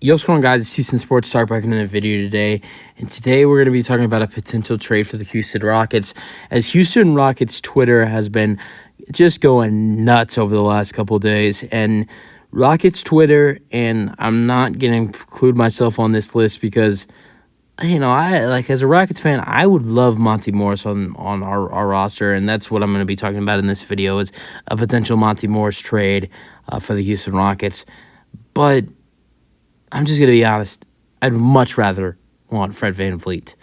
Yo, what's going on, guys? It's Houston Sports Star back in the video today. And today we're going to be talking about a potential trade for the Houston Rockets. As Houston Rockets Twitter has been just going nuts over the last couple of days. And Rockets Twitter, and I'm not going to include myself on this list because, as a Rockets fan, I would love Monte Morris on our roster. And that's what I'm going to be talking about in this video is a potential Monte Morris trade for the Houston Rockets. But I'm just going to be honest. I'd much rather want Fred VanVleet.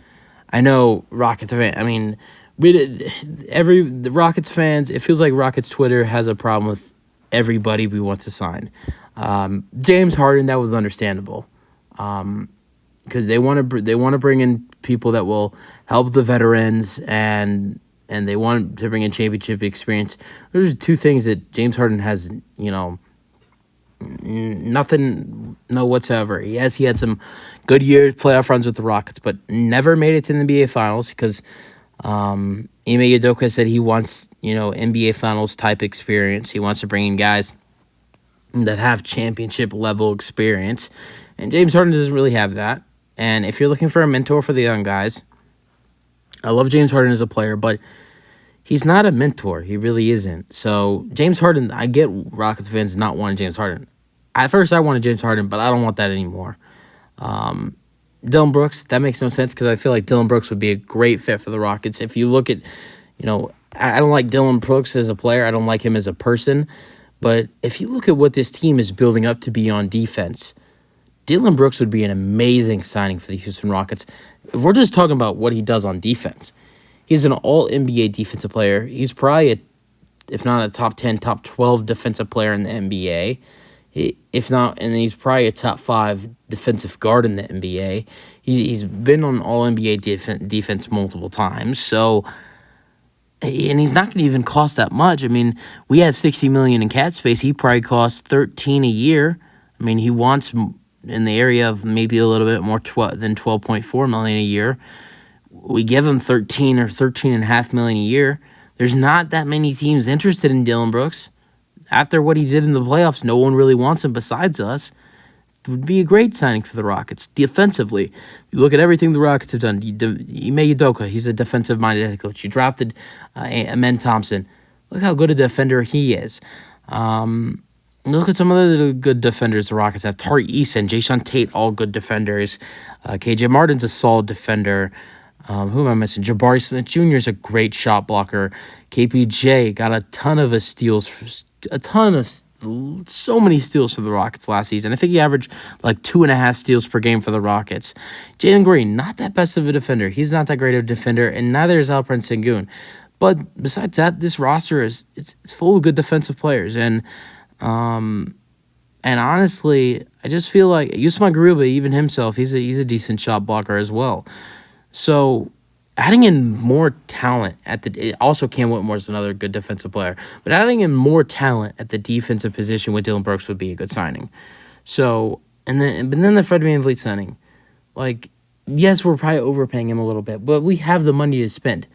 I know Rockets fan. The Rockets fans, it feels like Rockets Twitter has a problem with everybody we want to sign. James Harden, that was understandable. Because they want to bring in people that will help the veterans and they want to bring in championship experience. There's two things that James Harden has, nothing, no whatsoever. Yes, he had some good years, playoff runs with the Rockets, but never made it to the NBA Finals because Ime Udoka said he wants, NBA Finals type experience. He wants to bring in guys that have championship level experience, and James Harden doesn't really have that. And if you're looking for a mentor for the young guys, I love James Harden as a player, but he's not a mentor. He really isn't. So James Harden, I get Rockets fans not wanting James Harden. At first, I wanted James Harden, but I don't want that anymore. Dillon Brooks, that makes no sense because I feel like Dillon Brooks would be a great fit for the Rockets. If you look at, I don't like Dillon Brooks as a player. I don't like him as a person. But if you look at what this team is building up to be on defense, Dillon Brooks would be an amazing signing for the Houston Rockets. If we're just talking about what he does on defense, he's an all-NBA defensive player. He's probably, if not a top 10, top 12 defensive player in the NBA. If not, and he's probably a top 5 defensive guard in the NBA. He's been on all-NBA defense multiple times. So, and he's not going to even cost that much. I mean, we have $60 million in cap space. He probably costs $13 a year. I mean, he wants in the area of maybe a little bit more than $12.4 million a year. We give him $13 or $13.5 million a year. There's not that many teams interested in Dillon Brooks. After what he did in the playoffs, no one really wants him besides us. It would be a great signing for the Rockets. Defensively, you look at everything the Rockets have done. Ime Udoka, he's a defensive-minded head coach. You drafted Amen Thompson. Look how good a defender he is. Look at some other good defenders the Rockets have. Tari Eason, Jason Tate, all good defenders. KJ Martin's a solid defender. Who am I missing? Jabari Smith Jr. is a great shot blocker. KPJ got a ton of steals, so many steals for the Rockets last season. I think he averaged like 2.5 steals per game for the Rockets. Jalen Green, not that best of a defender. He's not that great of a defender, and neither is Alperen Sengun. But besides that, this roster it's full of good defensive players. And honestly, I just feel like Usman Garuba, even himself, he's a decent shot blocker as well. So adding in more talent also Cam Whitmore is another good defensive player, but adding in more talent at the defensive position with Dillon Brooks would be a good signing. So but then the Fred VanVleet signing, yes, we're probably overpaying him a little bit, but we have the money to spend.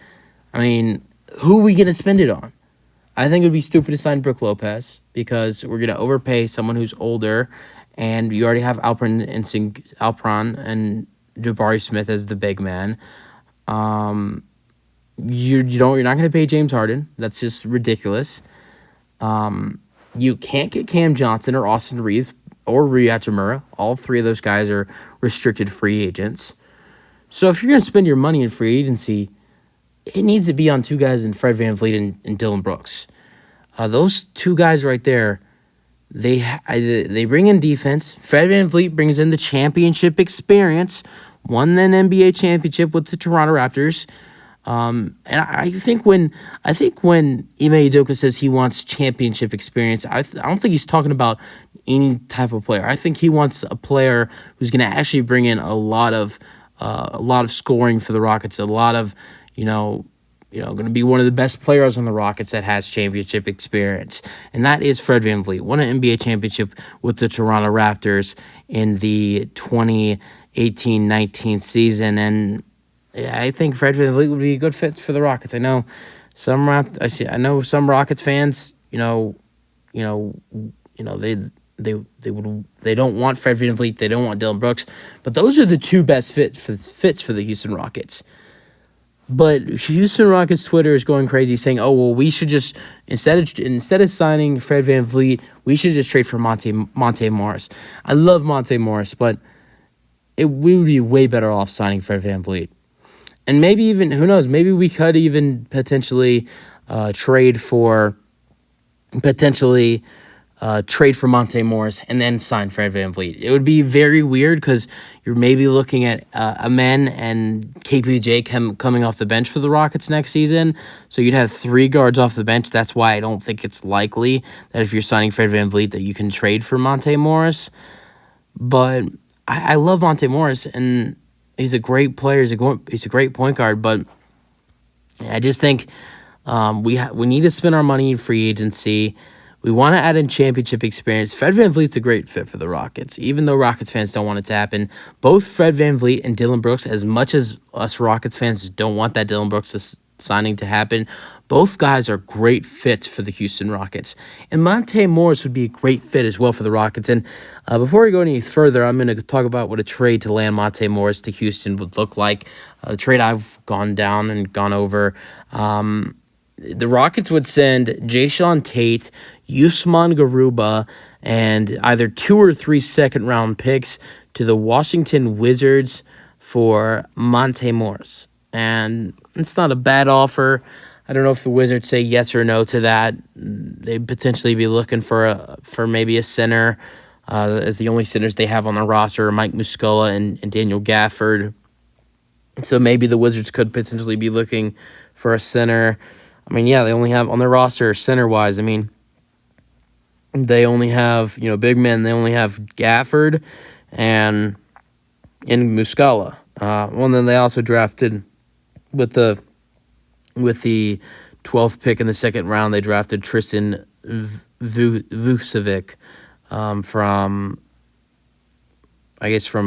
I mean, who are we gonna spend it on? I think it would be stupid to sign Brook Lopez because we're gonna overpay someone who's older, and you already have Alperen and Jabari Smith as the big man. You're not going to pay James Harden. That's just ridiculous. You can't get Cam Johnson or Austin Reeves or Rui Hachimura. All three of those guys are restricted free agents. So if you're going to spend your money in free agency, it needs to be on two guys in Fred VanVleet and Dillon Brooks. Those two guys right there, they bring in defense. Fred VanVleet brings in the championship experience. Won an NBA championship with the Toronto Raptors. And I think when Ime Udoka says he wants championship experience, I don't think he's talking about any type of player. I think he wants a player who's going to actually bring in a lot of scoring for the Rockets. A lot of going to be one of the best players on the Rockets that has championship experience, and that is Fred VanVleet. Won an NBA championship with the Toronto Raptors in the 2018-19 season, and I think Fred VanVleet would be a good fit for the Rockets. I know some Rockets fans, they they don't want Fred VanVleet, they don't want Dylan Brooks, but those are the two best fits for the Houston Rockets. But Houston Rockets Twitter is going crazy, saying, "Oh well, we should just instead of signing Fred VanVleet, we should just trade for Monte Morris." I love Monte Morris, but we would be way better off signing Fred VanVleet, and maybe even who knows, maybe we could even potentially trade for Monte Morris and then sign Fred VanVleet. It would be very weird because you're maybe looking at Amen and KPJ coming off the bench for the Rockets next season. So you'd have three guards off the bench. That's why I don't think it's likely that if you're signing Fred VanVleet that you can trade for Monte Morris. But I love Monte Morris, and he's a great player. He's a great point guard, but I just think we need to spend our money in free agency. We want to add in championship experience. Fred VanVleet's a great fit for the Rockets, even though Rockets fans don't want it to happen. Both Fred VanVleet and Dylan Brooks, as much as us Rockets fans don't want that Dylan Brooks signing to happen, both guys are great fits for the Houston Rockets. And Monte Morris would be a great fit as well for the Rockets. And before we go any further, I'm going to talk about what a trade to land Monte Morris to Houston would look like. The trade I've gone down and gone over. The Rockets would send Jayshawn Tate, Usman Garuba, and either 2 or 3 second-round picks to the Washington Wizards for Monte Morris. And it's not a bad offer. I don't know if the Wizards say yes or no to that. They'd potentially be looking for maybe a center, as the only centers they have on the roster are Mike Muscala and Daniel Gafford. So maybe the Wizards could potentially be looking for a center. I mean, yeah, they only have on their roster center-wise. I mean, they only have, big men. They only have Gafford and Muscala. And then they also drafted with the 12th pick in the second round. They drafted Tristan Vucevic from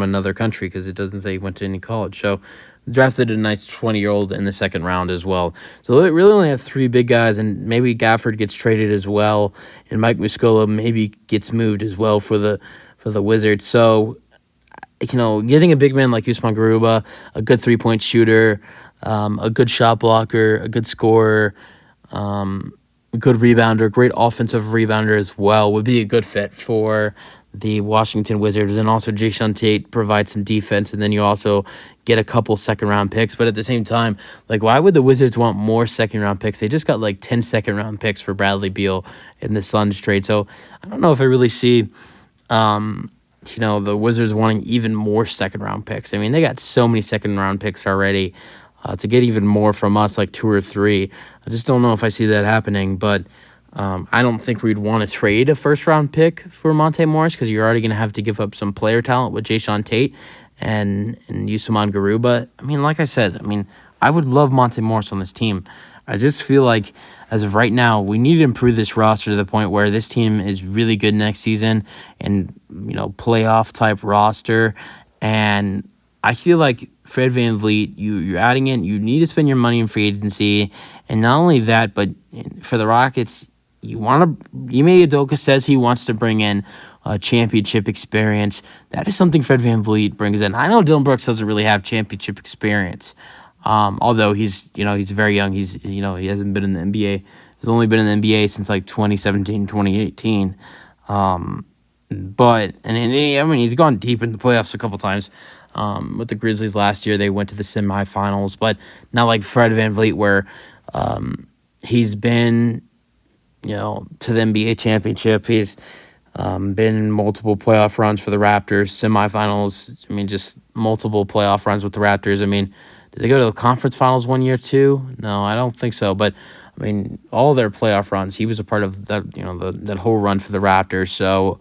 another country because it doesn't say he went to any college. So drafted a nice 20-year-old in the second round as well. So they really only have 3 big guys, and maybe Gafford gets traded as well, and Mike Muscala maybe gets moved as well for the Wizards. So, getting a big man like Usman Garuba, a good 3-point shooter, a good shot blocker, a good scorer, a good rebounder, great offensive rebounder as well, would be a good fit for the Washington Wizards. And also Jayshawn Tate provides some defense, and then you also get a couple second-round picks. But at the same time, why would the Wizards want more second-round picks? They just got 10 second-round picks for Bradley Beal in the Suns trade. So I don't know if I really see the Wizards wanting even more second-round picks. I mean, they got so many second-round picks already. To get even more from us, 2 or 3. I just don't know if I see that happening, but I don't think we'd want to trade a first-round pick for Monte Morris because you're already going to have to give up some player talent with Jayshawn Tate and Usman Garuba. I mean, like I said, I would love Monte Morris on this team. I just feel like, as of right now, we need to improve this roster to the point where this team is really good next season and, playoff-type roster. And I feel like Fred VanVleet, you're adding in, you need to spend your money in free agency. And not only that, but for the Rockets, Ime Udoka says he wants to bring in championship experience. That is something Fred VanVleet brings in. I know Dylan Brooks doesn't really have championship experience, although he's very young. He hasn't been in the NBA. He's only been in the NBA since 2017, 2018. He's gone deep in the playoffs a couple times. With the Grizzlies last year, they went to the semifinals, but not like Fred VanVleet, where he's been, to the NBA championship. He's been in multiple playoff runs for the Raptors, semifinals. Just multiple playoff runs with the Raptors. Did they go to the conference finals one year too? No, I don't think so. But all their playoff runs, he was a part of that. That whole run for the Raptors. So,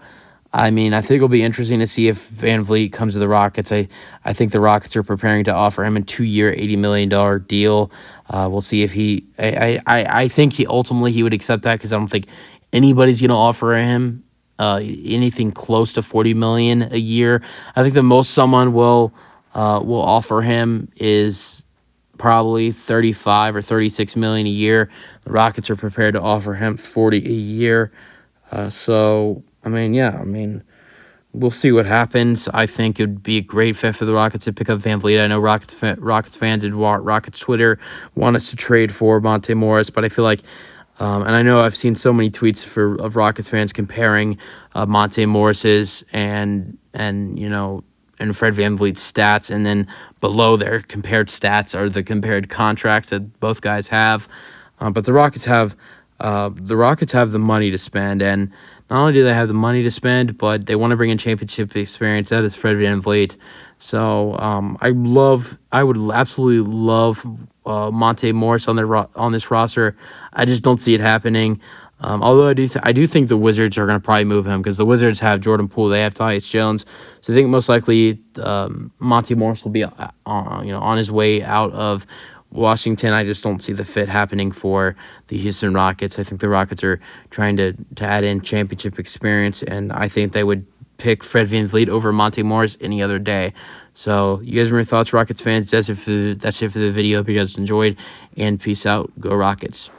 I think it'll be interesting to see if VanVleet comes to the Rockets. I think the Rockets are preparing to offer him a 2-year, $80 million deal. We'll see if he. I think he would accept that because I don't think anybody's going to offer him anything close to $40 million a year. I think the most someone will offer him is probably $35 or $36 million a year. The Rockets are prepared to offer him $40 a year. So Yeah, we'll see what happens. I think it would be a great fit for the Rockets to pick up Van Vliet. I know Rockets fans and Rockets Twitter want us to trade for Monte Morris, but I feel like, and I know I've seen so many tweets of Rockets fans comparing Monte Morris's and Fred VanVleet's stats, and then below their compared stats are the compared contracts that both guys have. But the Rockets have the money to spend, and not only do they have the money to spend, but they want to bring in championship experience. That is Fred VanVleet. So I would absolutely love Monte Morris on this roster. I just don't see it happening. Although I do think the Wizards are going to probably move him because the Wizards have Jordan Poole, they have Tyus Jones, so I think most likely Monte Morris will be on his way out of Washington. I just don't see the fit happening for the Houston Rockets. I think the Rockets are trying to add in championship experience, and I think they would pick Fred VanVleet over Monte Morris any other day. So you guys have your thoughts, Rockets fans? That's it for the video. Hope you guys enjoyed, and peace out. Go Rockets.